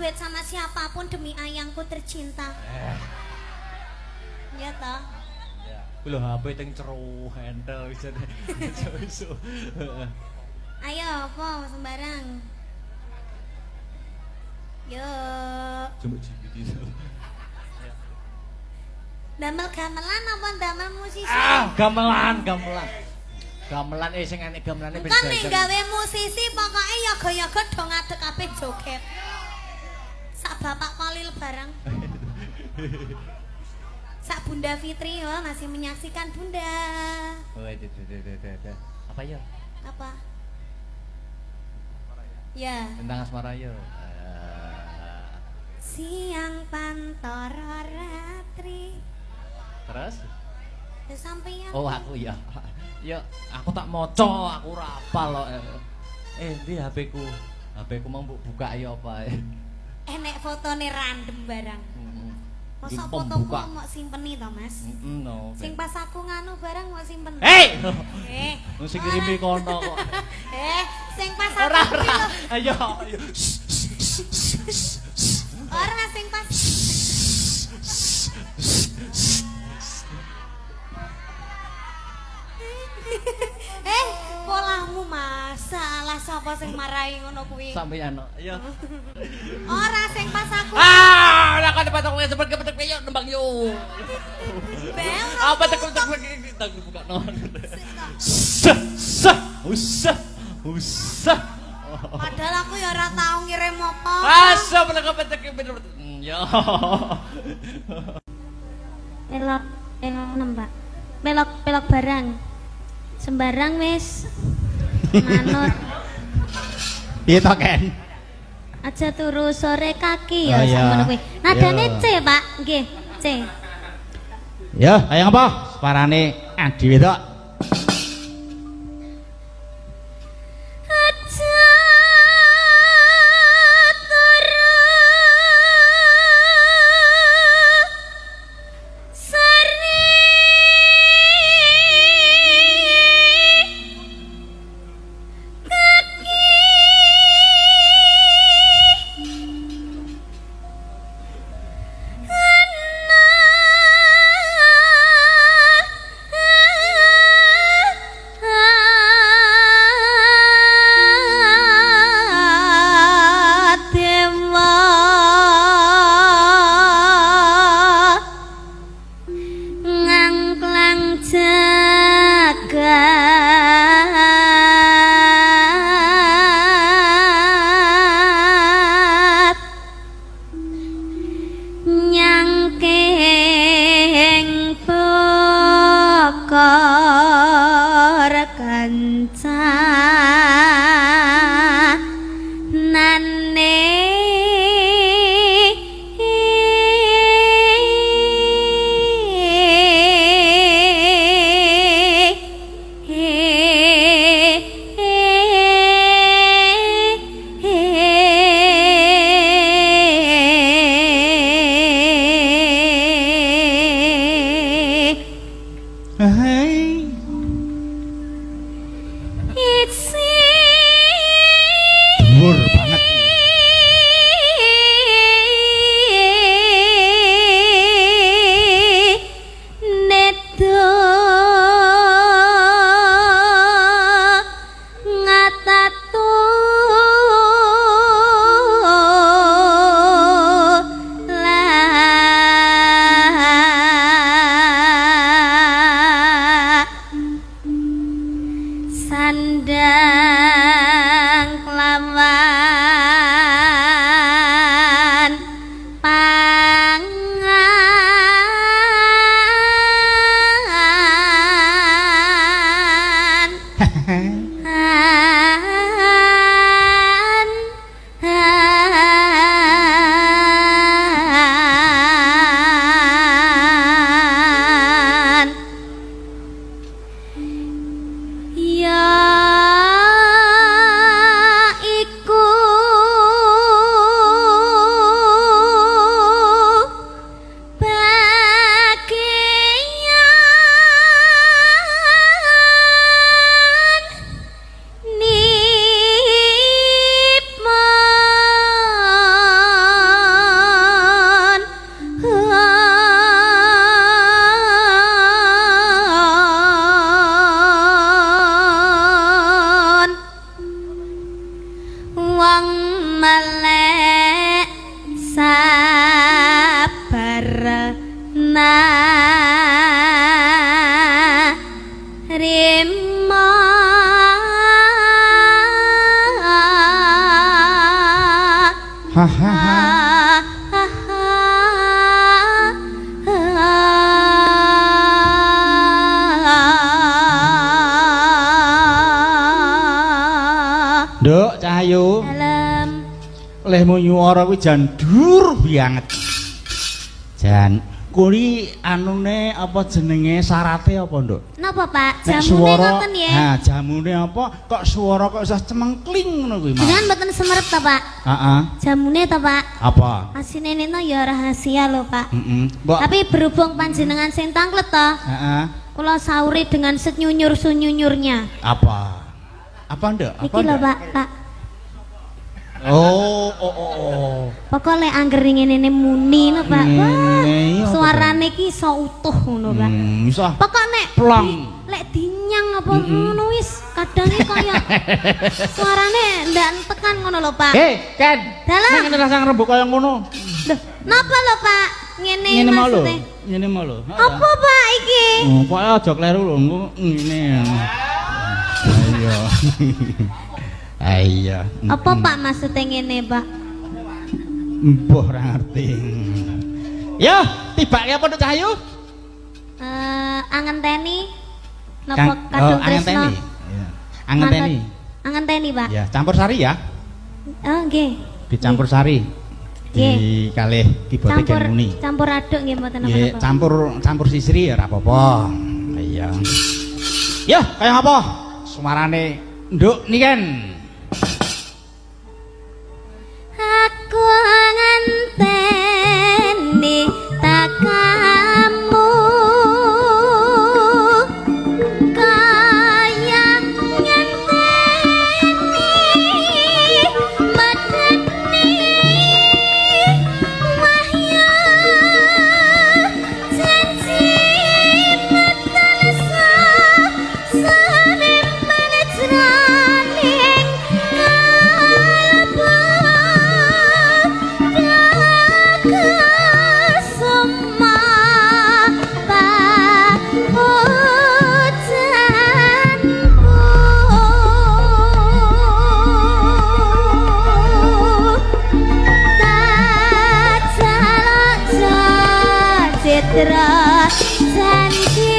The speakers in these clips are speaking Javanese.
duet sama siapapun demi ayangku tercinta. Ya toh. Lho HP teng ceru handle bisa. Ayo, apa sembarang. Yuk. Coba gitu. Damel gamelan apa damel musisi? Gamelan. Gamelan sing enek gamelane ben kan nek gawe musisi pokoke yoga-yoga do ngadeg kabeh joget. Sak bapak Kolil bareng. Sak Bunda Fitri yo masih menyaksikan Bunda. Oh, apa ya? Apa? Ya. Tentang asmara yo. Siang pantoro ratri. Terus? Ya sampeyan. Oh, aku ya. Ya, aku tak moco, aku ora apal kok. Ndi HP-ku? HP-ku mau buka ya apa? Enek fotone random barang. Masa fotoku mau simpeni to, Mas? No. Sing pas aku nganu barang mau simpen. Hei! Wong sing kirimi kono kok. Sing pas aku. Ora. Ayo. Ora sing pas. Polamu masalah sapa sing marahi ngono kuwi? Sampeyan kok. Iya. Ora sing pas aku. Ora kan patok cepet kepetek yo nembang yo. Apa tek tak buka non. Usah. Padahal aku ya ora tau ngirim apa. Asa bener kepetek bener. Yo. Elok nembak. Pelok barang. Sembarang wis manut. Piye to, Ken? Aja turu sore kaki ya iya. ngono kuwi. Nadane C, Pak. Nggih, C. Ya, ayo apa? Separane Adi wedok. Nduk Cahayu. Dalem. Lehmu nyuwara kuwi jan dur banget. Jan kuwi anune apa jenenge syarate apa, Nduk? Napa, Pak? Nek Jamune swara, ngoten ya. ha, jamune apa kok swara kok isih cemengkling ngono kuwi, Mas. Jangan mboten semerep ta, Pak? Heeh. Jamune ta, Pak? Apa? Asine neno ya rahasia lho, Pak. Heeh. Mbok. Tapi berhubung panjenengan sing tanglet to, Heeh. kula sauri dengan senyunyur-sunyunyurnya. Apa? Apa, Nduk? Apa? Iki lho, Nduk? Pak. Oh. Pokoknya angger ngene muni lho, Pak. Wah, Ngene, apa, suarane ki iso utuh ngono, Pak. Iso. Pokoknya Plong. lek dinyang apa ngono wis kadang iki kaya suarane ndak tekan ngono lho, Pak. Ken. Dalam. Nek ngene rasa ngrembug kaya ngono. Loh, napa lho, Pak? Ngene Ngene mau lho. maksudnya. Ngene mau lho. Apa, Pak iki? Oh, pokoke aja kleru lho, engko ngene. Ayo. Ayo. Apa Pak maksudnya ngene, Pak? Mbah ora ngerti. Yo, tibake apa Nduk Cahayu? Angenteni napa kadung tresno? Angenteni. Iya. Angenteni. Angenteni, Pak. Ya, campur sari ya. Oh, nggih. Dicampur sari. Di kalih kibote gen muni. Campur aduk nggih mboten Nggih, napa-napa. campur sisri ya ora apa-apa. Iya. Ya, kaya apa? Sumarane Nduk niken. Aku nganteni takamu kaya nganteni medeni wahyu janji metalsa sane manajraning kalbu Citra janji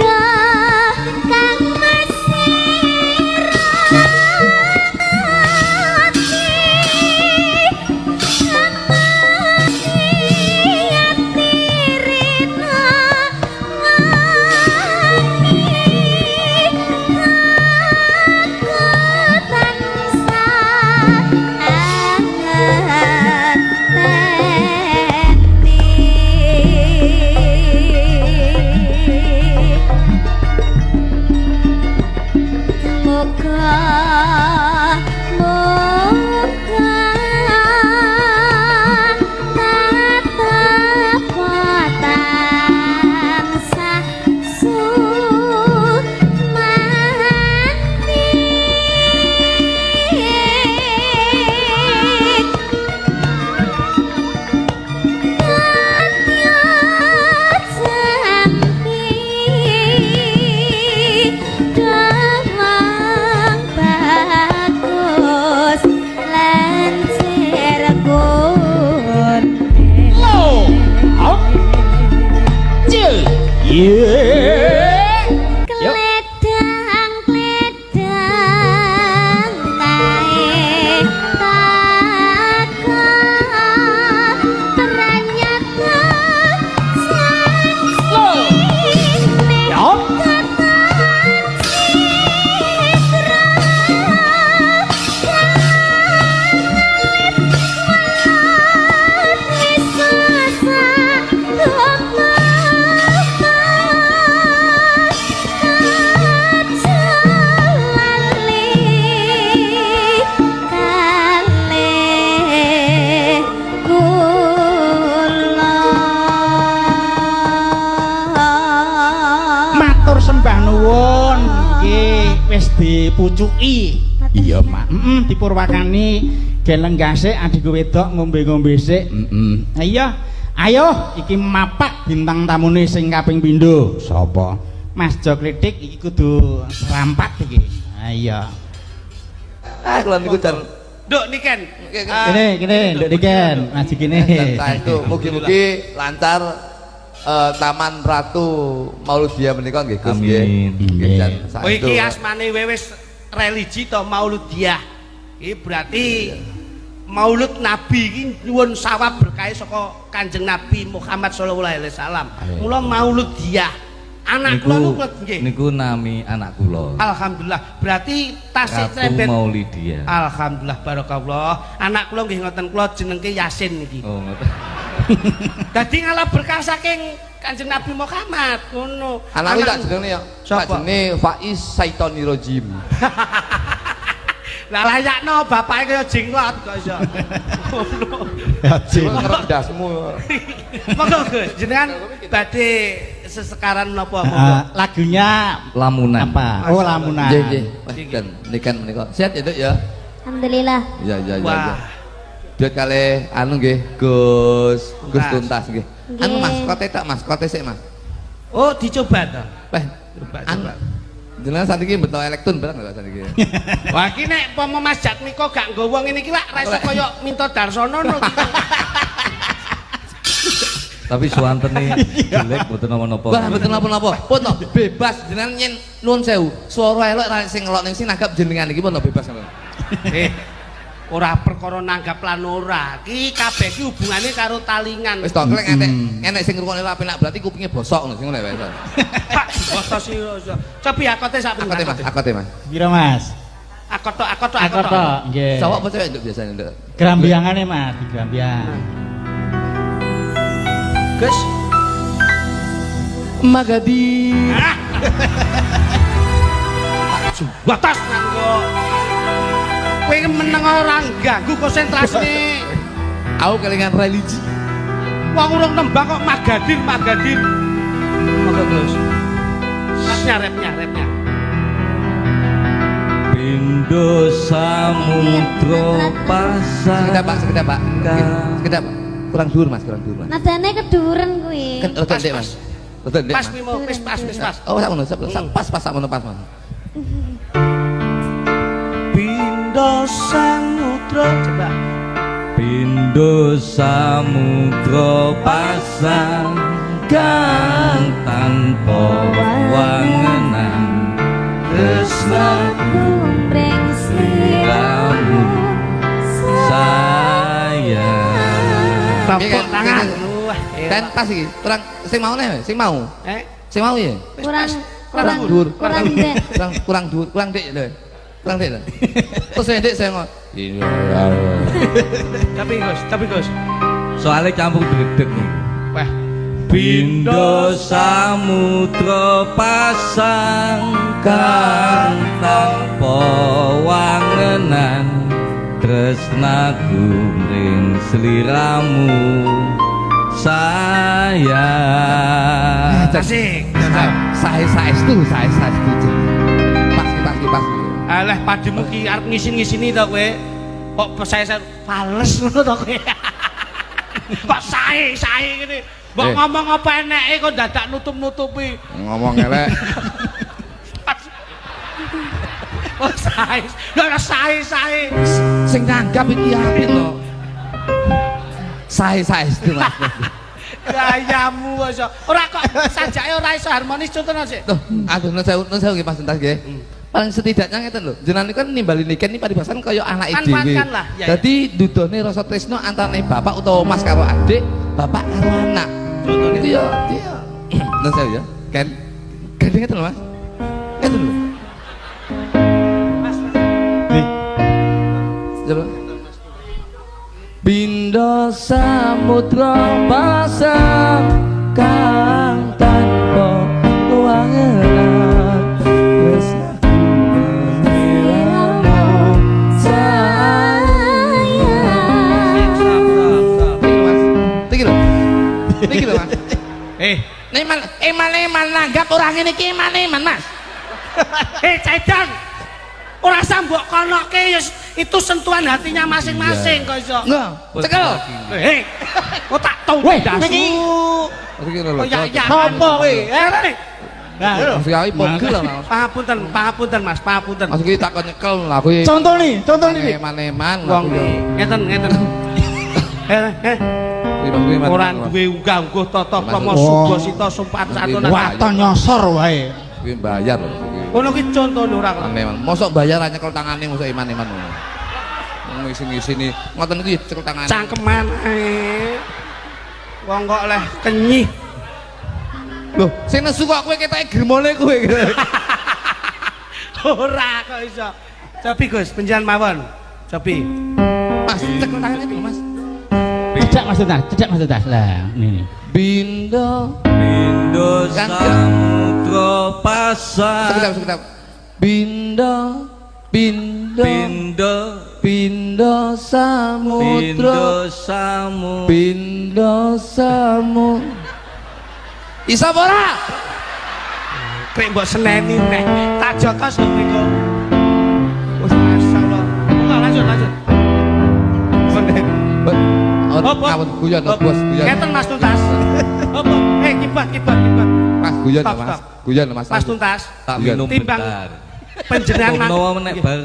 kang mesir dipucuki. Iya, Mak. Dipurwakani geleng gasik adikku wedok ngombe-ngombe sik. Iya. Ayo iki mapak bintang tamune sing kaping pindho. Sapa? Mas Jo Klitik iki kudu serampat iki. Iya. Kula niku jan Nduk niken. Kene, Nduk niken. Ngaji kene. itu mugi-mugi lancar Taman Ratu Mauludia menika nggih Gus nggih. Amin. Nggih jan Oh iki saestu. asmane wis religi to Mauludiyah. Iki berarti Maulud Nabi iki nyuwun sawab berkah saka Kanjeng Nabi Muhammad sallallahu alaihi wasallam. Mula Mauludiyah. Anak kula niku nggih. Niku nami anak kula. Alhamdulillah. Berarti tasih Ratu Trembet. Maulidia. Alhamdulillah barakallah. Anak kula nggih ngoten kula jenengke Yasin niki. Oh, ngoten. Dadi ngalah berkah saking Kanjeng Nabi Muhammad ngono. Anak iki tak jenenge ya. Tak jenenge Faiz Saitonirojim. Lah layakno bapake kaya jenglot kok iso. Ya Cuma ngerendasmu. Monggo Gus, jenengan badhe sesekaran napa monggo. Lagunya Lamunan. apa? Oh, Lamunan. Nggih, nggih. Nikan menika. Sehat ya, Duk ya? Alhamdulillah. Ya. Wah. Duit kali anu nggih, Gus Tuntas nggih. Anu Nggih. Mas, kote tak Mas, kote sik Mas. Oh, dicoba to. Coba. Coba. Jenengan sakniki beto elektron barang lho sakniki. Wah, iki nek pomo Mas Jatmiko gak nggawa ngene iki lak ra iso kaya Minto Darsono no iki. Tapi suwantene jelek mboten napa-napa. Wah, mboten napa-napa. Pun to, bebas jenengan yen nuwun sewu. Swara elok ra sing ngelok ning sing nanggap jenengan iki pun to bebas sampean. Ora perkara nanggap lan ora. Iki kabeh iki hubungane karo talingan. Wis to, klek enek sing ngrungokne ora penak berarti kupinge bosok ngono sing ngono wae. Pak, botos iki. Cobi akote sak Akote Mas, akote Mas. Piro, Mas? Akot tok. Nggih. Cowok apa cewek nduk biasane nduk? Grambiangane, Mas, di Grambiang. Gus. Magadi. Batas nganggo. Kowe meneng ora ganggu konsentrasine. Aku kelingan religi. Wong urung nembang kok magadir. Monggo Gus. Repnya. Pindho samudra pasang. Sekedap Pak. Sekedap. Kurang dhuwur Mas. Nadane keduren kuwi. Kan rodok ndek Mas. Rodok ndek. Pas Mimo, wis pas. Oh, sak ngono, pas sakmono pas. Pindho samudra coba. Pindho samudra pasang kang tanpa wangenan tresnaku Kumreng kamu sayang. Tepuk tangan. Kan pas iki. Kurang sing mau nih, sing mau. Sing mau ya? kurang dhuwur. kurang ndek. Kurang dhuwur, kurang dik lho. Kurang dik lho. Terus dik saya ngomong. Tapi Gus. Soalnya campur dedek nih. Wah, Pindho samudra pasang kang tanpa wangenan tresnaku ring sliramu sayang. asik. Saestu. Pas. Alah padimu ki arep ngisin-ngisini to kowe. Kok saya fales ngono to kowe. Kok sae ngene. Mbok ngomong apa eneke kok dadak nutup-nutupi. Ngomong elek. Oh sae. Lha sae. Sing nanggap iki apik to. Saestu Mas. Gayamu iso. Ora kok sajake ora iso harmonis contohno sik. Tuh, aduh nun sewu nggih Mas Tuntas nggih. Paling setidaknya ngeten lho, jenengan kan nimbali niken iki paribasan kaya anak dhewe. Dadi dudone rasa tresno antarané bapak utawa mas karo adik, bapak karo anak. Itu ya, iya. Nun sewu ya. Kan ngeten lho Mas. Ngeten lho. Mas. Coba. Pindho samudra pasang kang tanpa wangenan tresnaku meniramu sayang. Iki lho Mas. Eman nanggap orang ini ki eman Mas. Cedang. Ora sambok konoke itu sentuhan hatinya masing-masing kok iso. Enggak, cekel. Kok tak tundasu. Iki lho. Apa kowe? Nah, Mas Kiai pogel lho Mas. Pangapunten Mas. Mas iki takon nyekel lha kuwi. contoh nih nih. Eman-eman Wong ngeten. Ora duwe unggah-ungguh tata krama suga sita sumpat satuna. Waton nyosor wae. Kuwi bayar lho. Ngono ki contone ora kok. Aneh man. Mosok bayarannya nyekel tangane mosok iman-iman ngono. Ngisi-ngisini ngoten iki cekel tangane. Cangkeman ae. Wong kok leh kenyih. Loh, sing nesu kok kowe ketake gremole kowe. Ora kok iso. Cobi Gus, penjian mawon. Cobi. Mas, cekel tangane iki Mas. Cedak Mas Tuntas. Lah, ini. Bindo Samudra pasang. Sekedap. Bindo samudra. Bindo samu. Isa ora? Krek mbok seneni neh. Tak jotos lho mriku. Wis masyaallah. Lanjut. Seneni. Ngawon guyon bos, guyon. Ngeten Mas Tuntas. Apa? Kibat. Mas guyon Stop, Mas. stop. Guyon Mas. Mas Tuntas. Tak minum Timbang bentar. Panjenengan Menawa menek bar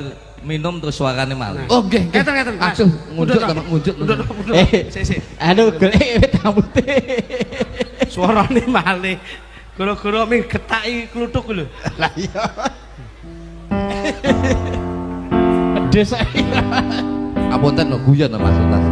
minum terus suarane malih. Oh nggih. Ngeten Mas. Aduh, ngunjuk. Sik. Aduh, golek rambute. Suarane malih. Goro-goro ming getaki kluthuk lho. Lah iya. Pedes ae. Apunten lho guyon lho Mas Tuntas.